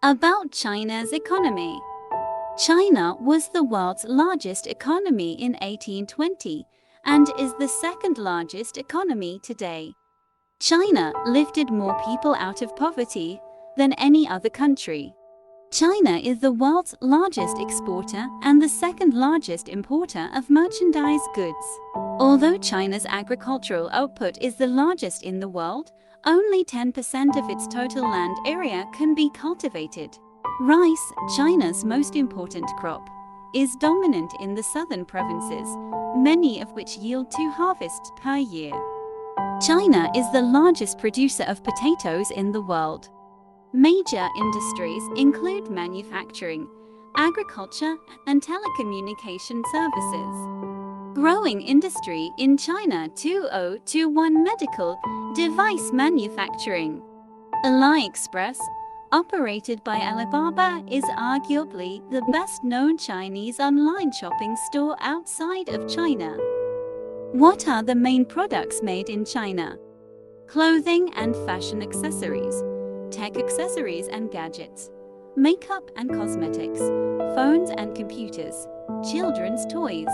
About China's economy. China was the world's largest economy in 1820 and is the second largest economy today. China lifted more people out of poverty than any other country. China is the world's largest exporter and the second largest importer of merchandise goods. Although China's agricultural output is the largest in the world, only 10% of its total land area can be cultivated. Rice, China's most important crop, is dominant in the southern provinces, many of which yield 2 harvests per year. China is the largest producer of potatoes in the world. Major industries include manufacturing, agriculture, and telecommunication services. Growing industry in China 2021 medical device manufacturing. AliExpress, operated by Alibaba, is arguably the best-known Chinese online shopping store outside of China. What are the main products made in China? Clothing and fashion accessories, tech accessories and gadgets, makeup and cosmetics, phones and computers, children's toys.